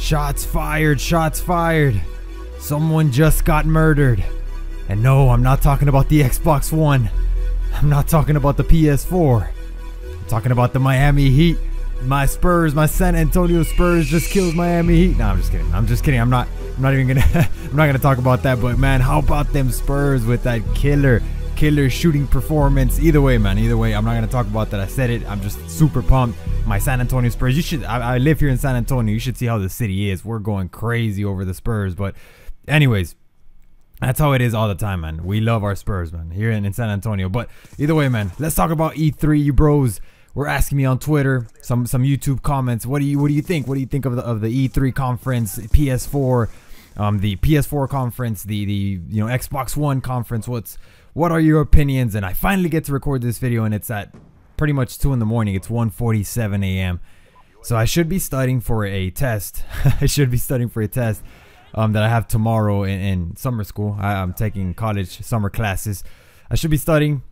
Shots fired, shots fired. Someone just got murdered. And no, I'm not talking about the Xbox One. I'm not talking about the PS4. I'm talking about the Miami Heat. My Spurs, my San Antonio Spurs just killed Miami Heat. No, I'm just kidding. I'm just kidding. I'm not even gonna I'm not gonna talk about that. But man, how about them Spurs with that killer shooting performance? Either way, man, either way, I'm not gonna talk about that. I said it. I'm just super pumped. My San Antonio Spurs, you should, I live here in San Antonio, you should see how the city is. We're going crazy over the Spurs. But anyways, that's how it is all the time, man. We love our Spurs, man, here in San Antonio. But either way, man, let's talk about E3. You bros were asking me on Twitter, some YouTube comments. What do you think? What do you think of the E3 conference, PS4, the PS4 conference, the Xbox One conference? What are your opinions? And I finally get to record this video, and it's at pretty much 2 in the morning. It's 1:47 a.m. So I should be studying for a test. I should be studying for a test that I have tomorrow in summer school. I'm taking college summer classes. I should be studying,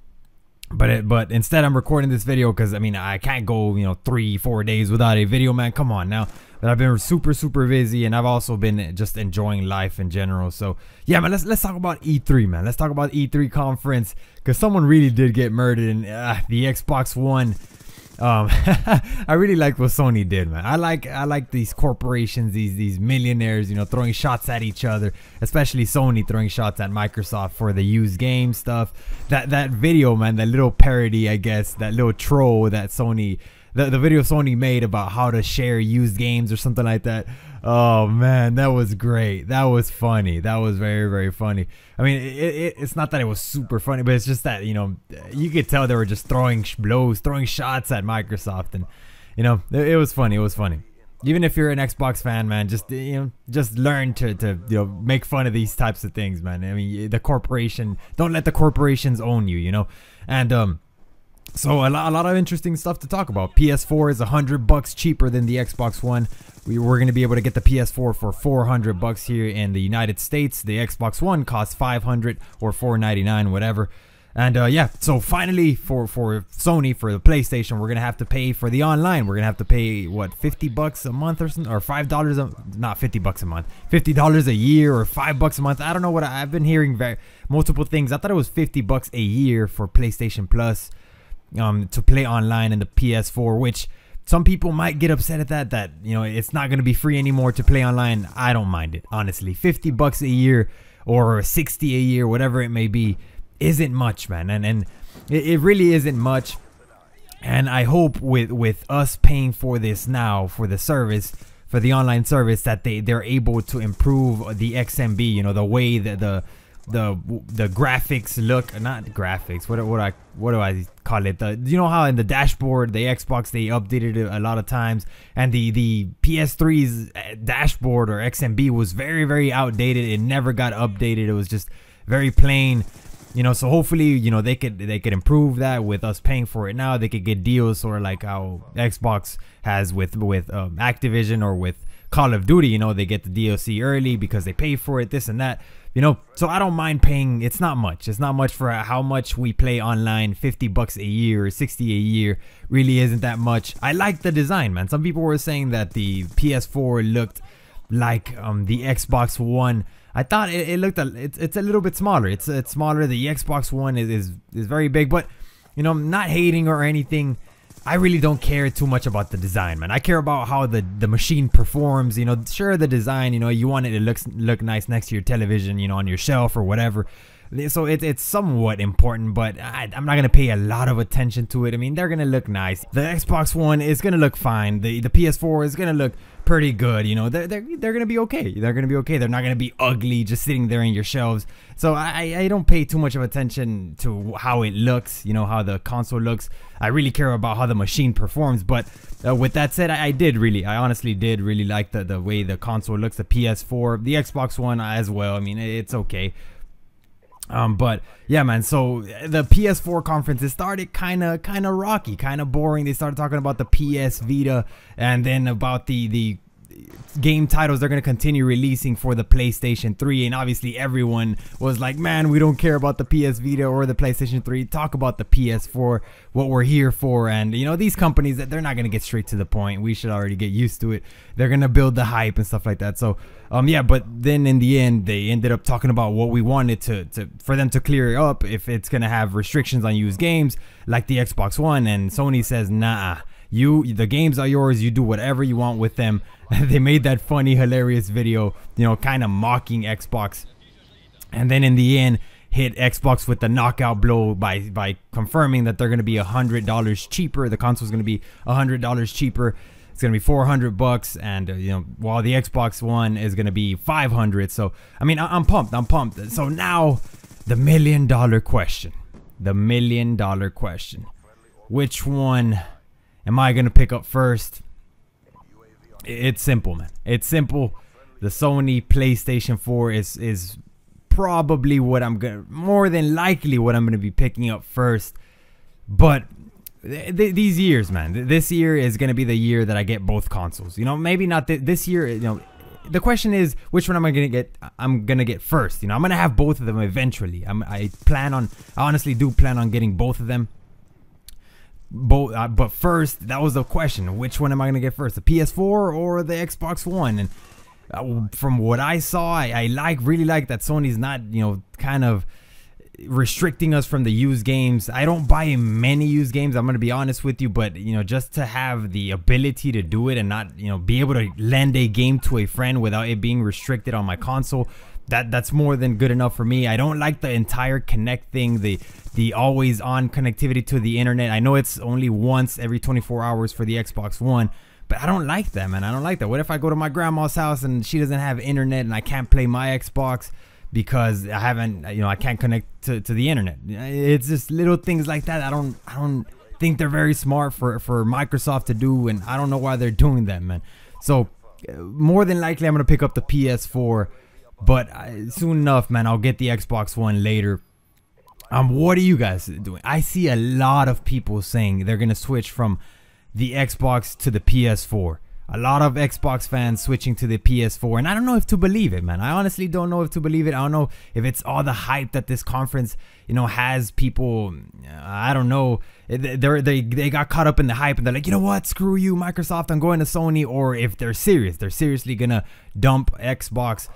but instead I'm recording this video because I mean I can't go 3-4 days without a video, man. Come on now. But I've been super busy, and I've also been just enjoying life in general. So yeah, man, let's talk about E3, man. Let's talk about E3 conference, because someone really did get murdered in the Xbox One. I really like what Sony did, man. I like these corporations, these millionaires, throwing shots at each other, especially Sony throwing shots at Microsoft for the used game stuff. That video, man, that little parody, I guess, that little troll that Sony, the video Sony made about how to share used games or something like that. Oh man, that was great. That was funny. That was very funny. I mean, it's not that it was super funny, but it's just that you could tell they were just throwing blows, throwing shots at Microsoft, and it was funny. It was funny. Even if you're an Xbox fan, man, just learn to make fun of these types of things, man. I mean, the corporation, don't let the corporations own you, and so a lot of interesting stuff to talk about. PS4 is $100 cheaper than the Xbox One. We're going to be able to get the PS4 for $400 here in the United States. The Xbox One costs $500 or $499, whatever. And yeah, so finally for Sony, for the PlayStation, we're going to have to pay for the online. We're going to have to pay, what, $50 a month or something, or $5 not $50 a month, $50 a year, or $5 a month. I don't know what I've been hearing multiple things. I thought it was $50 a year for PlayStation Plus to play online in the PS4, which some people might get upset at that it's not going to be free anymore to play online. I don't mind it, honestly. $50 a year or $60 a year, whatever it may be, isn't much, man. And it really isn't much. And I hope with us paying for this now, for the service, for the online service, that they're able to improve the XMB, the way that the graphics look, not graphics, what do I call it, how in the dashboard, the Xbox, they updated it a lot of times, and the PS3's dashboard or XMB was very outdated. It never got updated. It was just very plain, so hopefully they could improve that with us paying for it now. They could get deals sort of like how Xbox has with Activision or with Call of Duty. They get the DLC early because they pay for it, this and that. So I don't mind paying. It's not much. It's not much for how much we play online. $50 a year or $60 a year really isn't that much. I like the design, man. Some people were saying that the PS4 looked like the Xbox One. I thought it looked it's a little bit smaller. It's smaller. The Xbox One is very big, but not hating or anything. I really don't care too much about the design, man. I care about how the machine performs. Sure, the design, you want it to look nice next to your television, on your shelf or whatever. So it's somewhat important, but I'm not gonna pay a lot of attention to it. I mean, they're gonna look nice. The Xbox One is gonna look fine. The PS4 is gonna look pretty good. They're gonna be okay. They're gonna be okay. They're not gonna be ugly just sitting there in your shelves. So I don't pay too much of attention to how it looks, how the console looks. I really care about how the machine performs. But with that said, I honestly did really like the way the console looks, the PS4, the Xbox One as well. I mean, it's okay. But yeah, man, so the PS4 conference, it started kind of rocky, kind of boring. They started talking about the PS Vita, and then about the game titles they're going to continue releasing for the PlayStation 3. And obviously everyone was like, man, we don't care about the PS Vita or the PlayStation 3. Talk about the PS4, what we're here for. And you know, these companies, that they're not going to get straight to the point. We should already get used to it. They're going to build the hype and stuff like that. So yeah, but then in the end they ended up talking about what we wanted for them to clear up, if it's going to have restrictions on used games like the Xbox One. And Sony says, nah, the games are yours, you do whatever you want with them. They made that funny, hilarious video, you know, kind of mocking Xbox, and then in the end hit Xbox with the knockout blow by confirming that they're going to be $100 cheaper. The console's going to be $100 cheaper. It's going to be $400, and you know, while the Xbox One is going to be $500. So I mean, I'm pumped. So now the $1 million question, which one am I going to pick up first? It's simple, man. It's simple. The Sony PlayStation 4 is probably more than likely what I'm gonna be picking up first. But these years, man, this year is gonna be the year that I get both consoles. You know, maybe not this year. You know, the question is, which one am I gonna get? I'm gonna get first. You know, I'm gonna have both of them eventually. I honestly do plan on getting both of them. But first, that was the question: which one am I gonna get first, the PS4 or the Xbox One? And from what I saw, I really like that Sony's not, you know, kind of restricting us from the used games. I don't buy many used games, I'm gonna be honest with you, but you know, just to have the ability to do it and not, you know, be able to lend a game to a friend without it being restricted on my console, that's more than good enough for me. I don't like the entire Connect thing, the always on connectivity to the internet. I know it's only once every 24 hours for the Xbox One, but I don't like that, man. I don't like that. What if I go to my grandma's house and she doesn't have internet and I can't play my Xbox because I can't connect to the internet? It's just little things like that. I don't think they're very smart for Microsoft to do, and I don't know why they're doing that, man. So more than likely I'm gonna pick up the PS4, but soon enough, man, I'll get the Xbox One later. What are you guys doing? I see a lot of people saying they're gonna switch from the Xbox to the PS4. A lot of Xbox fans switching to the PS4, and I don't know if to believe it, man. I honestly don't know if to believe it. I don't know if it's all the hype that this conference, you know, has people. I don't know. They got caught up in the hype and they're like, you know what? Screw you, Microsoft. I'm going to Sony. Or if they're serious, they're seriously gonna dump Xbox.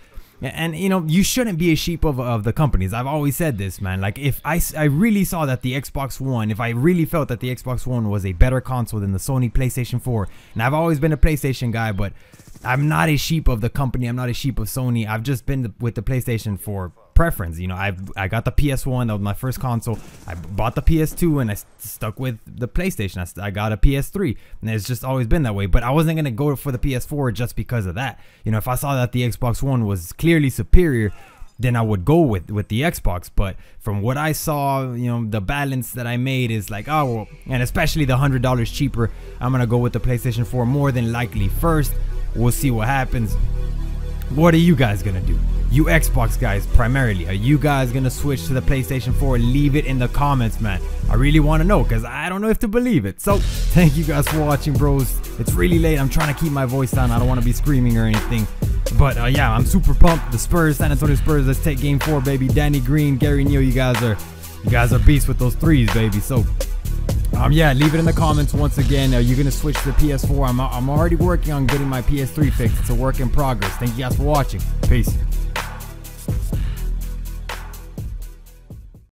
And you know, you shouldn't be a sheep of the companies. I've always said this, man. Like, if I really saw that the Xbox One, if I really felt that the Xbox One was a better console than the Sony PlayStation 4, and I've always been a PlayStation guy, but I'm not a sheep of the company. I'm not a sheep of Sony. I've just been with the PlayStation for preference. You know, I got the PS1. That was my first console. I bought the PS2 and I stuck with the PlayStation. I got a PS3, and it's just always been that way. But I wasn't gonna go for the PS4 just because of that. You know, if I saw that the Xbox One was clearly superior, then I would go with the Xbox. But from what I saw, you know, the balance that I made is like, oh well, and especially the $100 cheaper, I'm gonna go with the PlayStation 4 more than likely first. We'll see what happens. What are you guys gonna do? You Xbox guys primarily, are you guys gonna switch to the PlayStation 4? Leave it in the comments, man. I really want to know, because I don't know if to believe it. So thank you guys for watching, bros. It's really late. I'm trying to keep my voice down. I don't want to be screaming or anything, but yeah, I'm super pumped. The Spurs, San Antonio Spurs, let's take game 4, baby. Danny Green, Gary Neal, you guys are beasts with those threes, baby. So yeah, leave it in the comments once again. Are you gonna switch to the PS4? I'm already working on getting my PS3 fixed. It's a work in progress. Thank you guys for watching. Peace.